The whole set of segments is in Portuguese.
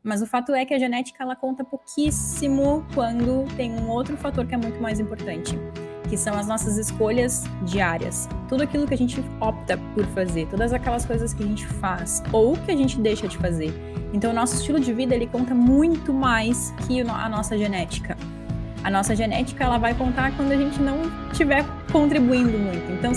Mas o fato é que a genética ela conta pouquíssimo quando tem um outro fator que é muito mais importante, que são as nossas escolhas diárias. Tudo aquilo que a gente opta por fazer, todas aquelas coisas que a gente faz ou que a gente deixa de fazer. Então, o nosso estilo de vida ele conta muito mais que a nossa genética. A nossa genética ela vai contar quando a gente não estiver contribuindo muito. Então,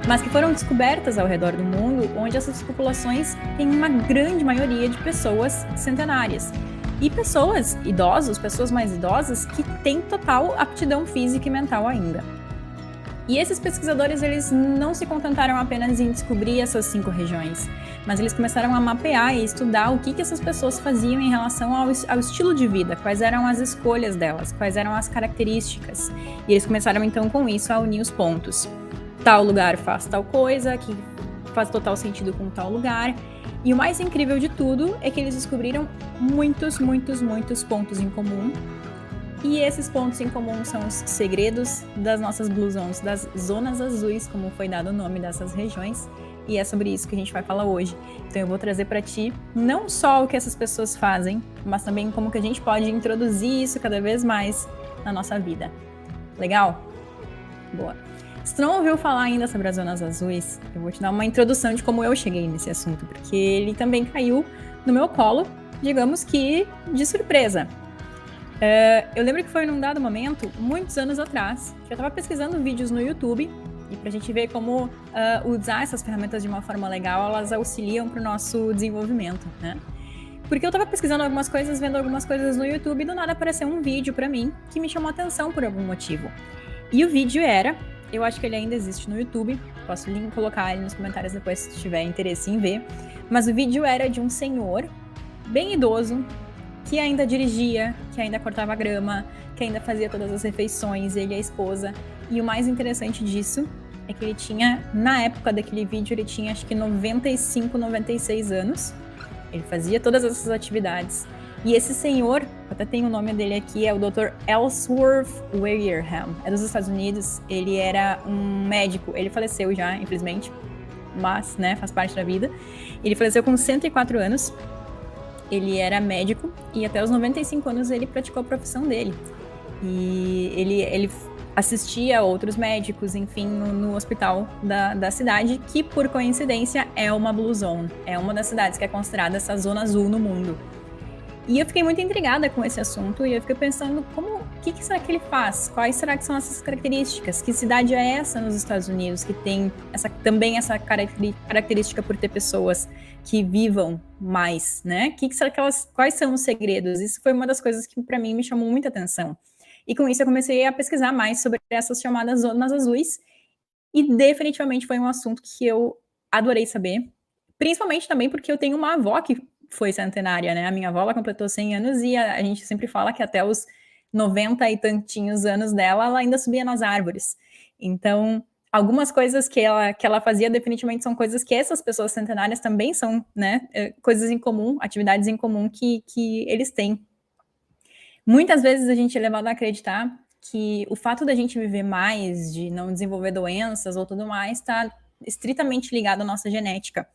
mas que foram descobertas ao redor do mundo, onde essas populações têm uma grande maioria de pessoas centenárias. E pessoas pessoas mais idosas, que têm total aptidão física e mental ainda. E esses pesquisadores, eles não se contentaram apenas em descobrir essas 5 regiões, mas eles começaram a mapear e estudar o que essas pessoas faziam em relação ao estilo de vida, quais eram as escolhas delas, quais eram as características. E eles começaram, então, com isso, a unir os pontos. Tal lugar faz tal coisa, que faz total sentido com tal lugar. E o mais incrível de tudo é que eles descobriram muitos pontos em comum. E esses pontos em comum são os segredos das nossas Blue Zones, das zonas azuis, como foi dado o nome dessas regiões. E é sobre isso que a gente vai falar hoje. Então eu vou trazer para ti não só o que essas pessoas fazem, mas também como que a gente pode introduzir isso cada vez mais na nossa vida. Legal? Boa. Se tu não ouviu falar ainda sobre as zonas azuis, eu vou te dar uma introdução de como eu cheguei nesse assunto, porque ele também caiu no meu colo, digamos que de surpresa. Eu lembro que foi num dado momento, muitos anos atrás, que eu estava pesquisando vídeos no YouTube, e pra gente ver como usar essas ferramentas de uma forma legal, elas auxiliam pro nosso desenvolvimento, né? Porque eu tava pesquisando algumas coisas, vendo algumas coisas no YouTube, e do nada apareceu um vídeo pra mim que me chamou a atenção por algum motivo. E o vídeo era, eu acho que ele ainda existe no YouTube, posso colocar ele nos comentários depois se tiver interesse em ver, mas o vídeo era de um senhor bem idoso, que ainda dirigia, que ainda cortava grama, que ainda fazia todas as refeições, ele e a esposa. E o mais interessante disso é que ele tinha, na época daquele vídeo, ele tinha acho que 95, 96 anos. Ele fazia todas essas atividades. E esse senhor, até tem o nome dele aqui, é o Dr. Ellsworth Wareham, é dos Estados Unidos. Ele era um médico, ele faleceu já, infelizmente, mas, né, faz parte da vida. Ele faleceu com 104 anos. Ele era médico e até os 95 anos ele praticou a profissão dele. E ele assistia a outros médicos, enfim, no hospital da cidade, que por coincidência é uma Blue Zone. É uma das cidades que é considerada essa zona azul no mundo. E eu fiquei muito intrigada com esse assunto e eu fiquei pensando o que será que ele faz? Quais será que são essas características? Que cidade é essa nos Estados Unidos que tem também essa característica por ter pessoas que vivam mais, né? Quais são os segredos? Isso foi uma das coisas que para mim me chamou muita atenção. E com isso eu comecei a pesquisar mais sobre essas chamadas zonas azuis e definitivamente foi um assunto que eu adorei saber, principalmente também porque eu tenho uma avó que foi centenária, né? A minha avó ela completou 100 anos e a gente sempre fala que até os 90 e tantinhos anos dela, ela ainda subia nas árvores. Então, algumas coisas que ela fazia definitivamente são coisas que essas pessoas centenárias também são, né? Coisas em comum, atividades em comum que eles têm. Muitas vezes a gente é levado a acreditar que o fato da gente viver mais, de não desenvolver doenças ou tudo mais, está estritamente ligado à nossa genética.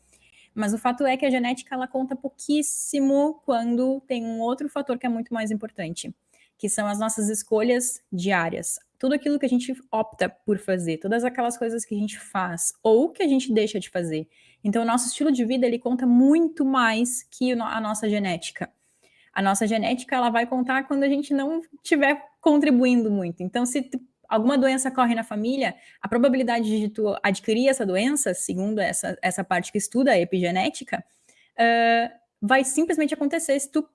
Mas o fato é que a genética ela conta pouquíssimo quando tem um outro fator que é muito mais importante, que são as nossas escolhas diárias. Tudo aquilo que a gente opta por fazer, todas aquelas coisas que a gente faz ou que a gente deixa de fazer. Então, o nosso estilo de vida ele conta muito mais que a nossa genética. A nossa genética ela vai contar quando a gente não estiver contribuindo muito. Então, se alguma doença corre na família, a probabilidade de tu adquirir essa doença, segundo essa parte que estuda a epigenética, vai simplesmente acontecer se tu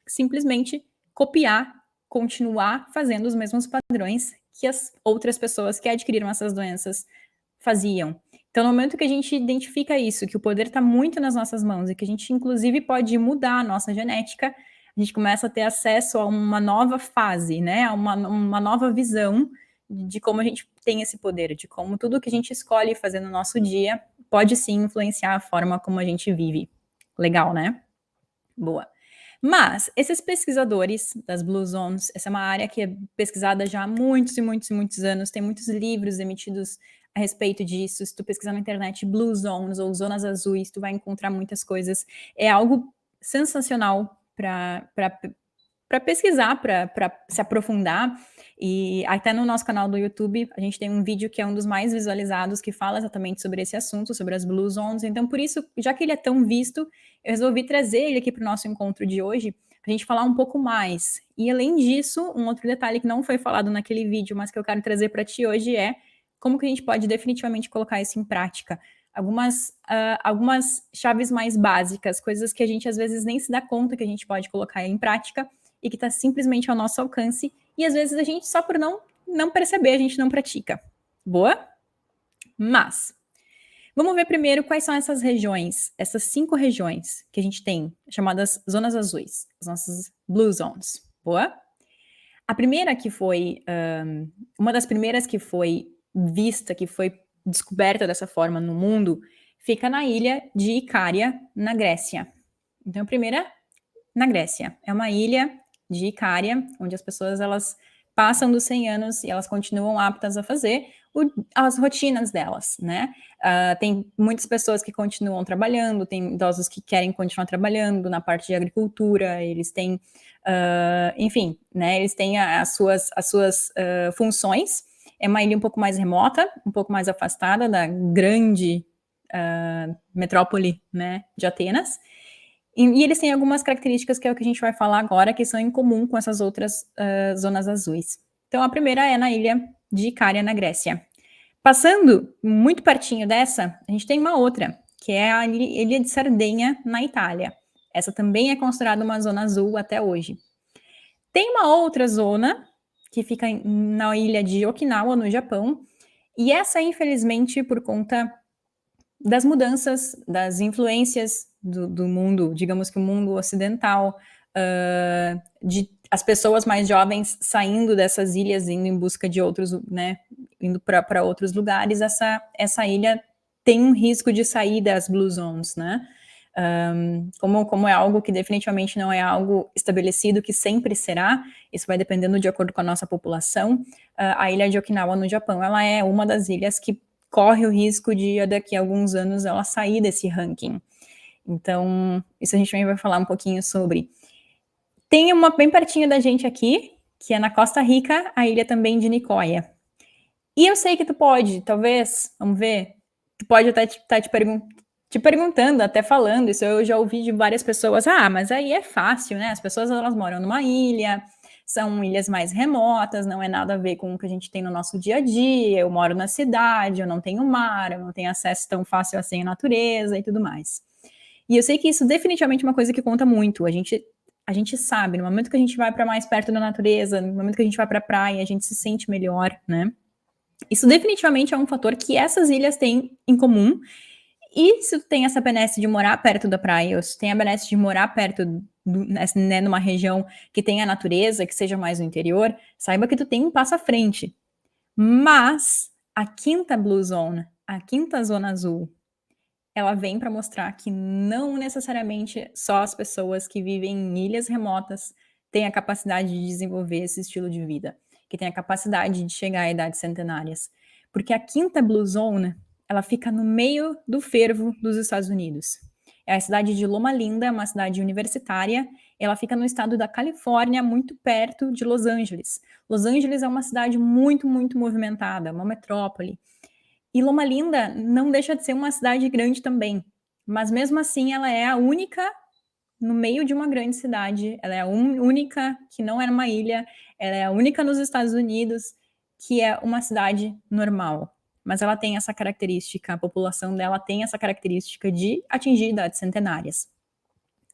simplesmente copiar, continuar fazendo os mesmos padrões que as outras pessoas que adquiriram essas doenças faziam. Então, no momento que a gente identifica isso, que o poder está muito nas nossas mãos e que a gente, inclusive, pode mudar a nossa genética, a gente começa a ter acesso a uma nova fase, né? A uma nova visão de como a gente tem esse poder, de como tudo que a gente escolhe fazer no nosso dia pode sim influenciar a forma como a gente vive. Legal, né? Boa. Mas esses pesquisadores das Blue Zones, essa é uma área que é pesquisada já há muitos e muitos e muitos anos, tem muitos livros emitidos a respeito disso. Se tu pesquisar na internet Blue Zones ou Zonas Azuis, tu vai encontrar muitas coisas. É algo sensacional para pesquisar, para se aprofundar. E até no nosso canal do YouTube, a gente tem um vídeo que é um dos mais visualizados, que fala exatamente sobre esse assunto, sobre as Blue Zones. Então, por isso, já que ele é tão visto, eu resolvi trazer ele aqui para o nosso encontro de hoje, para a gente falar um pouco mais. E, além disso, um outro detalhe que não foi falado naquele vídeo, mas que eu quero trazer para ti hoje é como que a gente pode definitivamente colocar isso em prática. Algumas chaves mais básicas, coisas que a gente às vezes nem se dá conta que a gente pode colocar em prática e que está simplesmente ao nosso alcance, e às vezes a gente, só por não perceber, a gente não pratica. Boa? Mas, vamos ver primeiro quais são essas regiões, essas 5 regiões que a gente tem, chamadas zonas azuis, as nossas Blue Zones. Boa? A primeira que foi, uma das primeiras que foi vista, que foi descoberta dessa forma no mundo, fica na ilha de Icária, na Grécia. Então, a primeira, na Grécia. É uma ilha de Icária, onde as pessoas elas passam dos 100 anos e elas continuam aptas a fazer as rotinas delas, né? Tem muitas pessoas que continuam trabalhando, tem idosos que querem continuar trabalhando na parte de agricultura, eles têm, enfim, né? Eles têm as suas funções. É uma ilha um pouco mais remota, um pouco mais afastada da grande metrópole, né, de Atenas. E eles têm algumas características que é o que a gente vai falar agora, que são em comum com essas outras zonas azuis. Então, a primeira é na ilha de Icária, na Grécia. Passando muito pertinho dessa, a gente tem uma outra, que é a ilha de Sardenha, na Itália. Essa também é considerada uma zona azul até hoje. Tem uma outra zona, que fica na ilha de Okinawa, no Japão, e essa, infelizmente, por conta das mudanças, das influências do mundo, digamos que o mundo ocidental, de as pessoas mais jovens saindo dessas ilhas, indo em busca de outros, né, indo para outros lugares, essa ilha tem um risco de sair das Blue Zones, né? Como é algo que definitivamente não é algo estabelecido, que sempre será, isso vai dependendo de acordo com a nossa população. A ilha de Okinawa, no Japão, ela é uma das ilhas que corre o risco de, daqui a alguns anos, ela sair desse ranking. Então, isso a gente também vai falar um pouquinho sobre. Tem uma bem pertinho da gente aqui, que é na Costa Rica, a ilha também de Nicoya. E eu sei que tu pode, talvez, vamos ver, tu pode até estar te perguntando, até falando, isso eu já ouvi de várias pessoas, mas aí é fácil, né? As pessoas, elas moram numa ilha, são ilhas mais remotas, não é nada a ver com o que a gente tem no nosso dia a dia, eu moro na cidade, eu não tenho mar, eu não tenho acesso tão fácil assim à natureza e tudo mais. E eu sei que isso definitivamente é uma coisa que conta muito, a gente sabe, no momento que a gente vai para mais perto da natureza, no momento que a gente vai para a praia, a gente se sente melhor, né? Isso definitivamente é um fator que essas ilhas têm em comum. E se tu tem essa benesse de morar perto da praia, ou se tem a benesse de morar perto, né, numa região que tenha natureza, que seja mais no interior, saiba que tu tem um passo à frente. Mas a quinta Blue Zone, a quinta zona azul, ela vem para mostrar que não necessariamente só as pessoas que vivem em ilhas remotas têm a capacidade de desenvolver esse estilo de vida, que têm a capacidade de chegar a idades centenárias. Porque a quinta Blue Zone, ela fica no meio do fervo dos Estados Unidos. É a cidade de Loma Linda, uma cidade universitária. Ela fica no estado da Califórnia, muito perto de Los Angeles. Los Angeles é uma cidade muito, muito movimentada, uma metrópole. E Loma Linda não deixa de ser uma cidade grande também. Mas mesmo assim, ela é a única no meio de uma grande cidade. Ela é a única que não é uma ilha. Ela é a única nos Estados Unidos que é uma cidade normal. Mas ela tem essa característica, a população dela tem essa característica de atingir idades centenárias.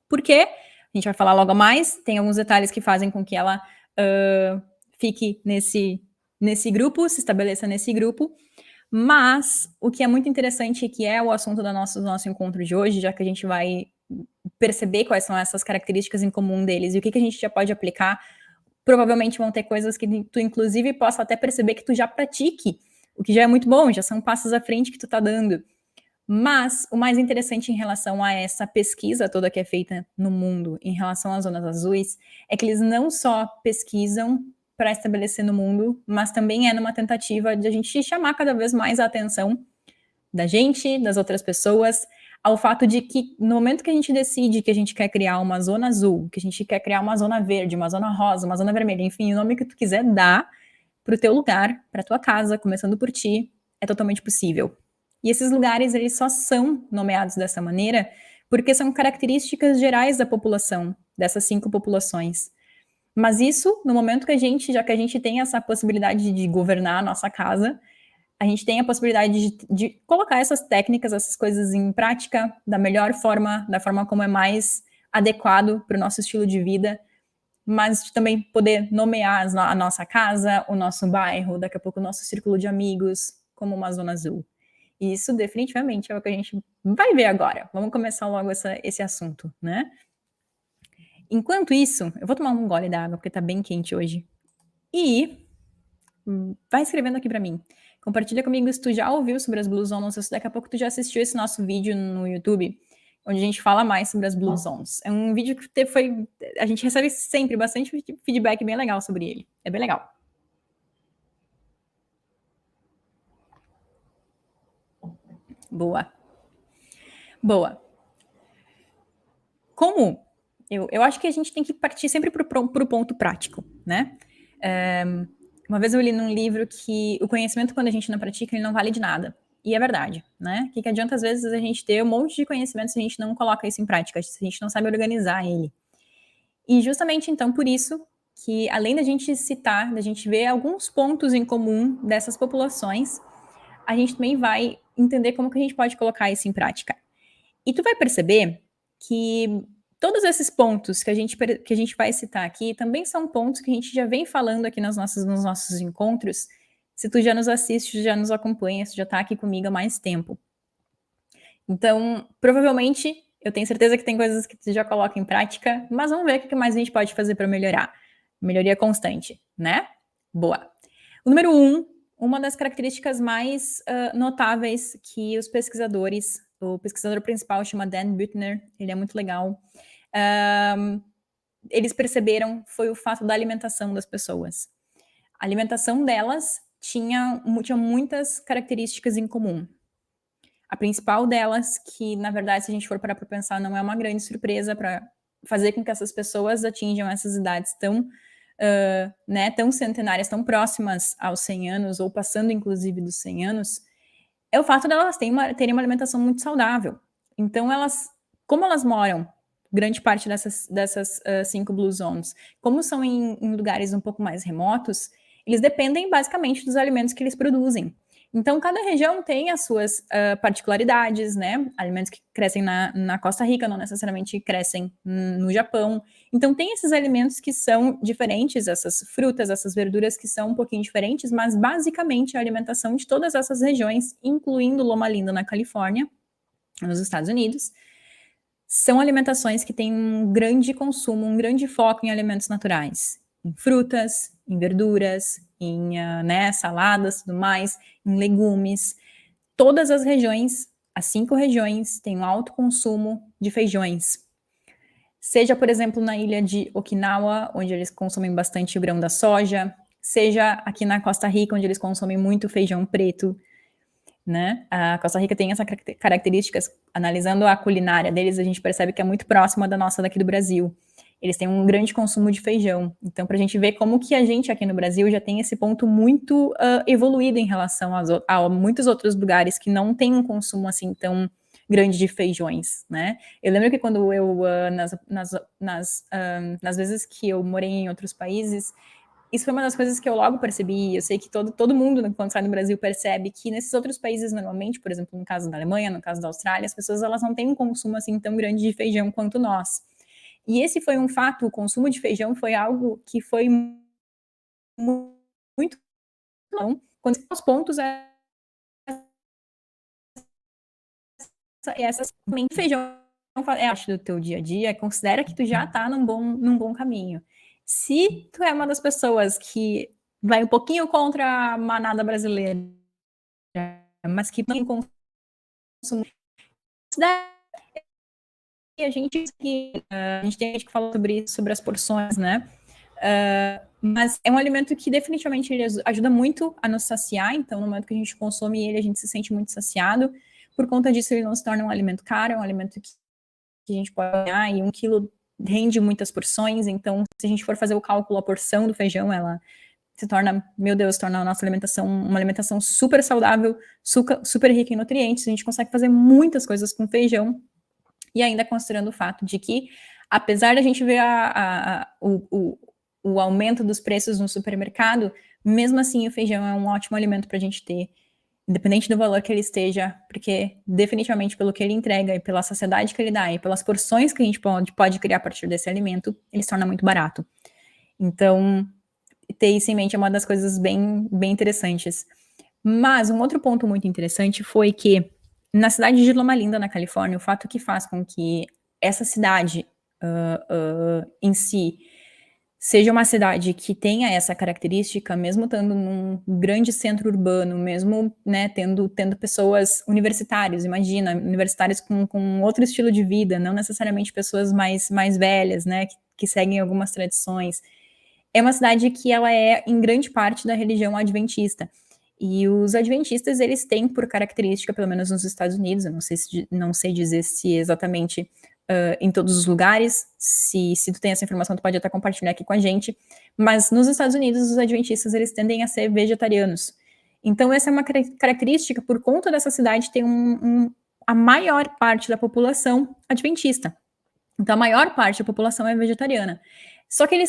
Por quê? A gente vai falar logo mais, tem alguns detalhes que fazem com que ela fique nesse grupo, se estabeleça nesse grupo, mas o que é muito interessante, que é o assunto do nosso encontro de hoje, já que a gente vai perceber quais são essas características em comum deles e o que a gente já pode aplicar, provavelmente vão ter coisas que tu, inclusive, possa até perceber que tu já pratique, o que já é muito bom, já são passos à frente que tu tá dando. Mas o mais interessante em relação a essa pesquisa toda que é feita no mundo em relação às zonas azuis é que eles não só pesquisam para estabelecer no mundo, mas também é numa tentativa de a gente chamar cada vez mais a atenção da gente, das outras pessoas, ao fato de que no momento que a gente decide que a gente quer criar uma zona azul, que a gente quer criar uma zona verde, uma zona rosa, uma zona vermelha, enfim, o nome que tu quiser dar para o teu lugar, para tua casa, começando por ti, é totalmente possível. E esses lugares, eles só são nomeados dessa maneira porque são características gerais da população, dessas 5 populações. Mas isso, no momento que já que a gente tem essa possibilidade de governar a nossa casa, a gente tem a possibilidade de colocar essas técnicas, essas coisas em prática da melhor forma, da forma como é mais adequado para o nosso estilo de vida, mas de também poder nomear a nossa casa, o nosso bairro, daqui a pouco o nosso círculo de amigos, como uma zona azul. E isso definitivamente é o que a gente vai ver agora. Vamos começar logo esse assunto, né? Enquanto isso, eu vou tomar um gole d'água, porque tá bem quente hoje. E vai escrevendo aqui para mim. Compartilha comigo se tu já ouviu sobre as Blue Zones, ou se daqui a pouco tu já assistiu esse nosso vídeo no YouTube, onde a gente fala mais sobre as Blue Zones. É um vídeo que a gente recebe sempre bastante feedback bem legal sobre ele. É bem legal. Boa. Boa. Como? Eu acho que a gente tem que partir sempre para o ponto prático, né? Uma vez eu li num livro que o conhecimento, quando a gente não pratica, ele não vale de nada. E é verdade, né? O que adianta, às vezes, a gente ter um monte de conhecimento se a gente não coloca isso em prática, se a gente não sabe organizar ele. E justamente, então, por isso que, além da gente citar, da gente ver alguns pontos em comum dessas populações, a gente também vai entender como que a gente pode colocar isso em prática. E tu vai perceber que todos esses pontos que a gente vai citar aqui também são pontos que a gente já vem falando aqui nos nossos encontros. Se tu já nos assiste, já nos acompanha, se já está aqui comigo há mais tempo. Então, provavelmente, eu tenho certeza que tem coisas que tu já coloca em prática, mas vamos ver o que mais a gente pode fazer para melhorar. Melhoria constante, né? Boa. O número 1, uma das características mais notáveis que os pesquisadores, o pesquisador principal chama Dan Buettner, ele é muito legal, eles perceberam foi o fato da alimentação das pessoas. A alimentação delas tinha muitas características em comum. A principal delas, que na verdade, se a gente for parar para pensar, não é uma grande surpresa para fazer com que essas pessoas atinjam essas idades tão centenárias, tão próximas aos 100 anos, ou passando inclusive dos 100 anos, é o fato de elas terem uma alimentação muito saudável. Então, como elas moram, grande parte dessas 5 Blue Zones, como são em lugares um pouco mais remotos, eles dependem basicamente dos alimentos que eles produzem. Então, cada região tem as suas particularidades, né? Alimentos que crescem na Costa Rica não necessariamente crescem no Japão. Então, tem esses alimentos que são diferentes, essas frutas, essas verduras que são um pouquinho diferentes, mas basicamente a alimentação de todas essas regiões, incluindo Loma Linda na Califórnia, nos Estados Unidos, são alimentações que têm um grande consumo, um grande foco em alimentos naturais, em frutas, em verduras, em saladas, tudo mais, em legumes. Todas as regiões, as 5 regiões, têm um alto consumo de feijões. Seja, por exemplo, na ilha de Okinawa, onde eles consomem bastante o grão da soja, seja aqui na Costa Rica, onde eles consomem muito feijão preto, né? A Costa Rica tem essas características, analisando a culinária deles, a gente percebe que é muito próxima da nossa daqui do Brasil. Eles têm um grande consumo de feijão. Então, para a gente ver como que a gente aqui no Brasil já tem esse ponto muito evoluído em relação a muitos outros lugares que não tem um consumo assim tão grande de feijões, né? Eu lembro que quando eu, nas vezes que eu morei em outros países, isso foi uma das coisas que eu logo percebi. Eu sei que todo mundo, quando sai do Brasil, percebe que nesses outros países, normalmente, por exemplo, no caso da Alemanha, no caso da Austrália, as pessoas elas não têm um consumo assim tão grande de feijão quanto nós. E esse foi um fato, o consumo de feijão foi algo que foi muito bom. Quando os pontos essas feijão é parte do teu dia a dia, considera que tu já tá num bom caminho. Se tu é uma das pessoas que vai um pouquinho contra a manada brasileira, mas que tem consumo, a gente tem gente que fala sobre isso, sobre as porções, né? Mas é um alimento que definitivamente ele ajuda muito a nos saciar, então no momento que a gente consome ele, a gente se sente muito saciado. Por conta disso, ele não se torna um alimento caro, é um alimento que a gente pode ganhar, e 1 quilo rende muitas porções, então se a gente for fazer o cálculo, a porção do feijão, ela se torna, meu Deus, torna a nossa alimentação uma alimentação super saudável, super rica em nutrientes, a gente consegue fazer muitas coisas com feijão, e ainda considerando o fato de que, apesar da gente ver o aumento dos preços no supermercado, mesmo assim o feijão é um ótimo alimento para a gente ter, independente do valor que ele esteja, porque definitivamente pelo que ele entrega e pela saciedade que ele dá e pelas porções que a gente pode criar a partir desse alimento, ele se torna muito barato. Então, ter isso em mente é uma das coisas bem interessantes. Mas um outro ponto muito interessante foi que na cidade de Loma Linda, na Califórnia, o fato que faz com que essa cidade em si seja uma cidade que tenha essa característica, mesmo estando num grande centro urbano, mesmo, né, tendo pessoas universitárias, imagina, universitários com outro estilo de vida, não necessariamente pessoas mais velhas, né, que seguem algumas tradições. É uma cidade que ela é, em grande parte, da religião adventista. E os adventistas, eles têm por característica, pelo menos nos Estados Unidos, eu não sei dizer se exatamente em todos os lugares, se tu tem essa informação, tu pode até compartilhar aqui com a gente, mas nos Estados Unidos, os adventistas, eles tendem a ser vegetarianos. Então, essa é uma característica, por conta dessa cidade, tem a maior parte da população adventista. Então, a maior parte da população é vegetariana. Só que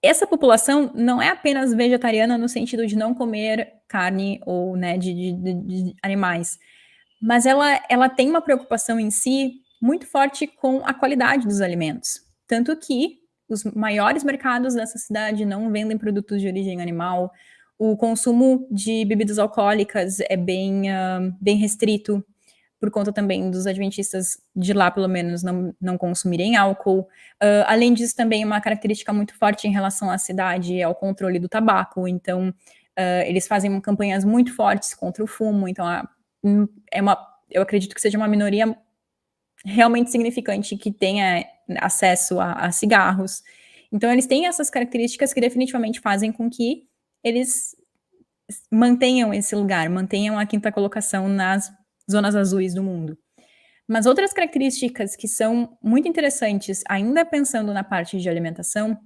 essa população não é apenas vegetariana no sentido de não comer carne ou, né, de animais, mas ela tem uma preocupação em si muito forte com a qualidade dos alimentos. Tanto que os maiores mercados dessa cidade não vendem produtos de origem animal, o consumo de bebidas alcoólicas é bem restrito, por conta também dos adventistas de lá, pelo menos, não consumirem álcool. Além disso, também uma característica muito forte em relação à cidade é o controle do tabaco, então eles fazem campanhas muito fortes contra o fumo, então eu acredito que seja uma minoria realmente significante que tenha acesso a cigarros. Então, eles têm essas características que definitivamente fazem com que eles mantenham esse lugar, mantenham a 5ª colocação nas zonas azuis do mundo. Mas outras características que são muito interessantes, ainda pensando na parte de alimentação,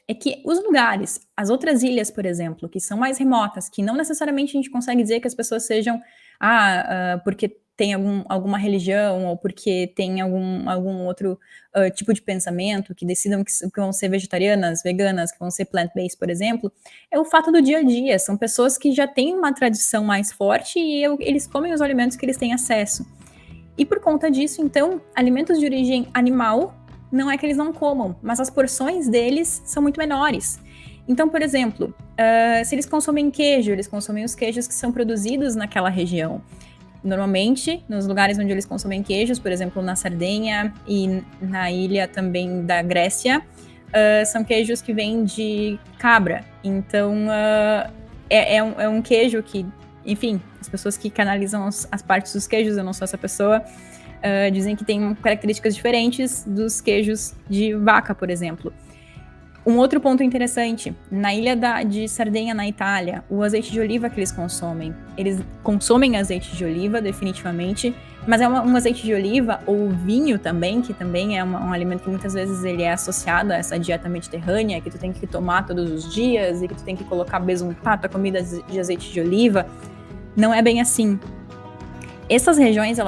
é que os lugares, as outras ilhas, por exemplo, que são mais remotas, que não necessariamente a gente consegue dizer que as pessoas sejam porque tem alguma religião ou porque tem algum outro tipo de pensamento, que decidam que vão ser vegetarianas, veganas, que vão ser plant-based, por exemplo, é o fato do dia a dia. São pessoas que já têm uma tradição mais forte e eles comem os alimentos que eles têm acesso. E por conta disso, então, alimentos de origem animal não é que eles não comam, mas as porções deles são muito menores. Então, por exemplo, se eles consomem queijo, eles consomem os queijos que são produzidos naquela região. Normalmente, nos lugares onde eles consomem queijos, por exemplo, na Sardenha e na ilha também da Grécia, são queijos que vêm de cabra. Então, é um queijo que, enfim, as pessoas que canalizam as partes dos queijos, eu não sou essa pessoa, dizem que tem características diferentes dos queijos de vaca, por exemplo. Um outro ponto interessante, na ilha de Sardenha, na Itália, o azeite de oliva que eles consomem azeite de oliva, definitivamente, mas é um azeite de oliva ou vinho também, que também é um alimento que muitas vezes ele é associado a essa dieta mediterrânea, que tu tem que tomar todos os dias e que tu tem que colocar besuntar tua comida de azeite de oliva. Não é bem assim. Essas regiões,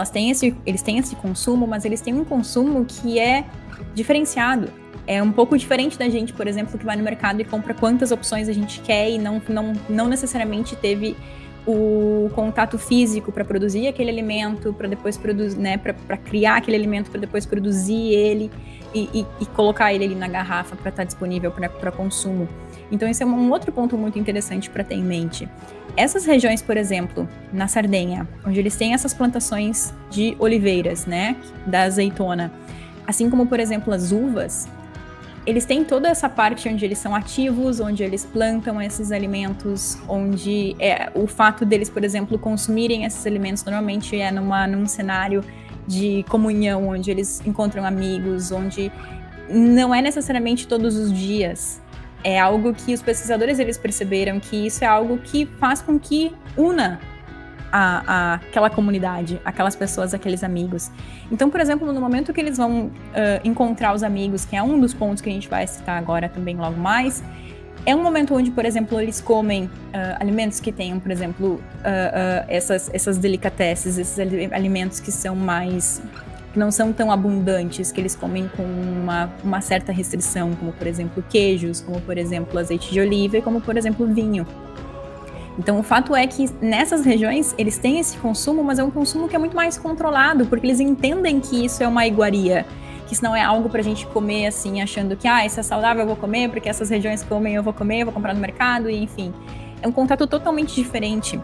eles têm esse consumo, mas eles têm um consumo que é diferenciado. É um pouco diferente da gente, por exemplo, que vai no mercado e compra quantas opções a gente quer e não necessariamente teve o contato físico para produzir aquele alimento, para depois produzir, né, para criar aquele alimento, para depois produzir ele e colocar ele ali na garrafa para estar disponível para consumo. Então, esse é um outro ponto muito interessante para ter em mente. Essas regiões, por exemplo, na Sardenha, onde eles têm essas plantações de oliveiras, né, da azeitona, assim como, por exemplo, as uvas, eles têm toda essa parte onde eles são ativos, onde eles plantam esses alimentos, onde o fato deles, por exemplo, consumirem esses alimentos normalmente é num cenário de comunhão, onde eles encontram amigos, onde não é necessariamente todos os dias É algo que os pesquisadores, eles perceberam que isso é algo que faz com que una aquela comunidade, aquelas pessoas, aqueles amigos. Então, por exemplo, no momento que eles vão encontrar os amigos, que é um dos pontos que a gente vai citar agora também logo mais, é um momento onde, por exemplo, eles comem alimentos que tenham, por exemplo, essas delicatessen, esses alimentos que são mais... que não são tão abundantes, que eles comem com uma certa restrição, como, por exemplo, queijos, como, por exemplo, azeite de oliva e como, por exemplo, vinho. Então, o fato é que nessas regiões eles têm esse consumo, mas é um consumo que é muito mais controlado, porque eles entendem que isso é uma iguaria, que isso não é algo pra gente comer assim, achando que, isso é saudável, eu vou comer, porque essas regiões comem, eu vou comer, eu vou comprar no mercado, e enfim. É um contato totalmente diferente.